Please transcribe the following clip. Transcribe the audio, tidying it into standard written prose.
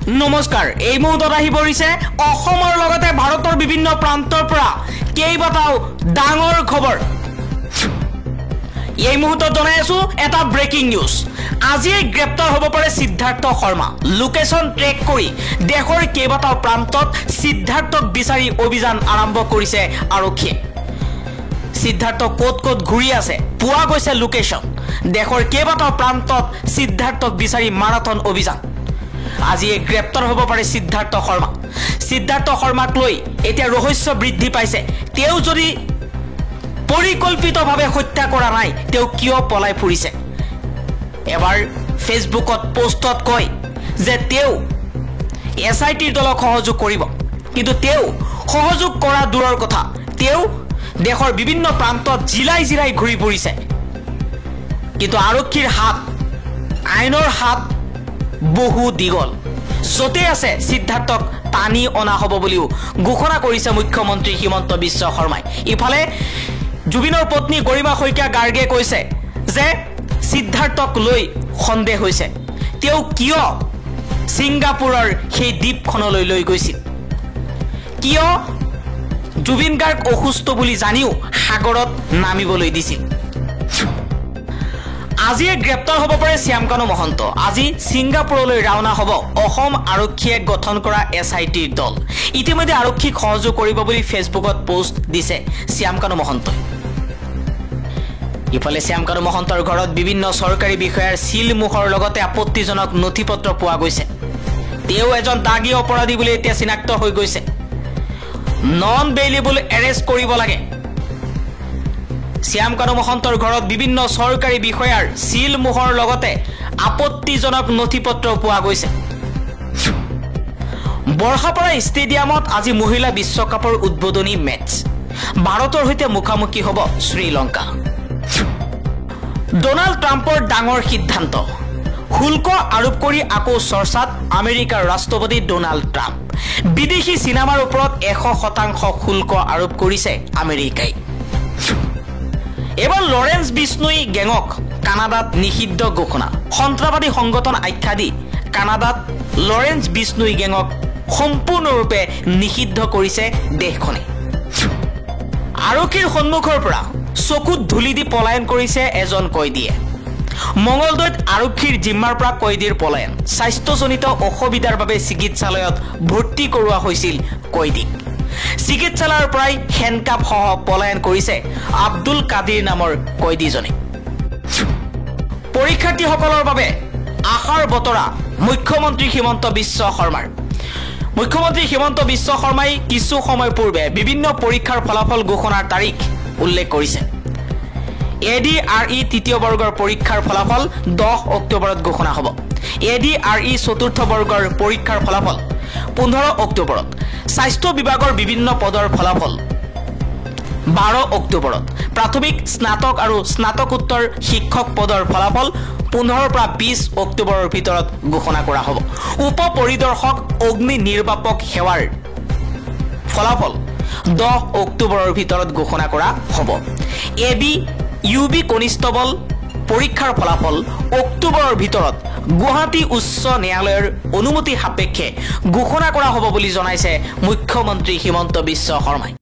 নমস্কাৰ এই মুহূৰ্তত আহি পৰিছে অসমৰ লগতে ভাৰতৰ বিভিন্ন প্ৰান্তৰ পৰা কেইবাটাও ডাঙৰ খবৰ এই মুহূৰ্তত জনাই আছো এটা ব্ৰেকিং নিউজ আজি গ্ৰেপ্তাৰ হ'ব পাৰে সিদ্ধাৰ্থ শৰ্মা লোকেশন ট্ৰেক কৰি দেশৰ কেইবাটাও প্ৰান্তত সিদ্ধাৰ্থক বিচাৰি অভিযান আৰম্ভ কৰিছে আৰক্ষীয়ে সিদ্ধাৰ্থ ক'ত ঘূৰি আছে পোৱা গৈছে লোকেশন দেশৰ কেইবাটাও প্ৰান্তত সিদ্ধাৰ্থক বিচাৰি মাৰাথন অভিযান আজি গ্ৰেপ্তাৰ হ'ব পাৰে সিদ্ধাৰ্থ শৰ্মাক লৈ এতিয়া ৰহস্য বৃদ্ধি পাইছে তেও যদি পৰিকল্পিতভাৱে হত্যা কৰা নাই তেও কিয় পলাই ফুৰিছে এবাৰ ফেসবুকত পোষ্টত কয় যে তেও এসআইটিৰ দলক সহযোগ কৰিব কিন্তু তেও সহযোগ কৰা দূৰৰ কথা তেও দেশৰ বিভিন্ন প্ৰান্তত জিলাই ঘূৰি ফুৰিছে কিন্তু আৰক্ষীৰ হাত আইনৰ হাত বহু দীঘল যতে আছে সিদ্ধাৰ্থক টানি অনা হ'ব বুলিও ঘোষণা কৰিছে মুখ্যমন্ত্ৰী হিমন্ত বিশ্ব শৰ্মাই ইফালে জুবিনৰ পত্নী গৰিমা শইকীয়া গাৰ্গে কৈছে যে সিদ্ধাৰ্থক লৈ সন্দেহ হৈছে তেও কিয় সিংগাপুৰৰ সেই দ্বীপখনলৈ লৈ গৈছিল কিয় জুবিন গাৰ্গ অসুস্থ বুলি জানিও সাগৰত নামিবলৈ দিছিল আজি গ্ৰেপ্তাৰ হ'ব পাৰে শ্যামকানু মহন্ত আজি সিংগাপুৰলৈ ৰাওনা হ'ব অসম আৰক্ষীয়ে গঠন কৰা এসআইটিৰ দল ইতিমধ্যে আৰক্ষীক সহযোগ কৰিব বুলি ফেসবুকত পোষ্ট দিছে শ্যামকানু মহন্তই ইফালে শ্যামকানু মহন্তৰ ঘৰত বিভিন্ন চৰকাৰী বিষয়াৰ সিল মুখৰ লগতে আপত্তিজনক নথিপত্ৰ পোৱা গৈছে তেও এজন দাগী অপৰাধী বুলি এতিয়া চিনাক্ত হৈ গৈছে নন বেইলেবল এৰেষ্ট কৰিব লাগে শ্যামকানু মহন্তৰ ঘৰত বিভিন্ন চৰকাৰী বিষয়াৰ সিল মুখৰ লগতে আপত্তিজনক নথিপত্ৰ পোৱা গৈছে বৰহাপাৰা ষ্টেডিয়ামত আজি মহিলা বিশ্বকাপৰ উদ্বোধনী মেচ ভাৰতৰ সৈতে মুখামুখি হ'ব শ্ৰীলংকা ডোনাল্ড ট্ৰাম্পৰ ডাঙৰ সিদ্ধান্ত শুল্ক আৰোপ কৰি আকৌ চৰ্চাত আমেৰিকাৰ ৰাষ্ট্ৰপতি ডোনাল্ড ট্ৰাম্প বিদেশী চিনেমাৰ ওপৰত 100% শুল্ক আৰোপ কৰিছে আমেৰিকাই এবাৰ লৰেন্স বিষ্ণুই গেঙক কানাডাত নিষিদ্ধ ঘোষণা সন্ত্ৰাসবাদী সংগঠন আখ্যা দি কানাডাত লৰেন্স বিষ্ণুই গেঙক সম্পূৰ্ণৰূপে নিষিদ্ধ কৰিছে দেশখনে আৰক্ষীৰ সন্মুখৰ পৰা চকুত ধুলি দি পলায়ন কৰিছে এজন কয়দীয়ে মঙ্গলদৈত আৰক্ষীৰ জিম্মাৰ পৰা কয়দীৰ পলায়ন স্বাস্থ্যজনিত অসুবিধাৰ বাবে চিকিৎসালয়ত ভৰ্তি কৰোৱা হৈছিল কয়দীক চিকিৎসালয়ৰ পৰাই হেণ্ডকাপ সহ পলায়ন কৰিছে আব্দুল কাদিৰ নামৰ কয়দীজনে পৰীক্ষাৰ্থীসকলৰ বাবে আশাৰ বতৰা মুখ্যমন্ত্ৰী হিমন্ত বিশ্ব শৰ্মাই কিছু সময় পূৰ্বে বিভিন্ন পৰীক্ষাৰ ফলাফল ঘোষণাৰ তাৰিখ উল্লেখ কৰিছে এডিআৰই তৃতীয় বৰ্গৰ পৰীক্ষাৰ ফলাফল 10 অক্টোবৰত ঘোষণা হ'ব এডিআৰই চতুৰ্থ বৰ্গৰ পৰীক্ষাৰ ফলাফল 15 অক্টোবৰত স্বাস্থ্য বিভাগৰ বিভিন্ন পদৰ ফলাফল 12 অক্টোবৰত প্ৰাথমিক স্নাতক আৰু স্নাতকোত্তৰ শিক্ষক পদৰ ফলাফল 15 পৰা 20 অক্টোবৰৰ ভিতৰত ঘোষণা কৰা হ'ব উপ পৰিদৰ্শক অগ্নি নিৰ্বাপক সেৱাৰ ফলাফল 10 অক্টোবৰৰ ভিতৰত ঘোষণা কৰা হ'ব ইউবি কনিষ্টবল পৰীক্ষাৰ ফলাফল অক্টোবৰৰ ভিতৰত গুৱাহাটী উচ্চ ন্যায়ালয়ৰ অনুমতি সাপেক্ষে ঘোষণা কৰা হ'ব বুলি জনাইছে মুখ্যমন্ত্ৰী হিমন্ত বিশ্ব শৰ্মাই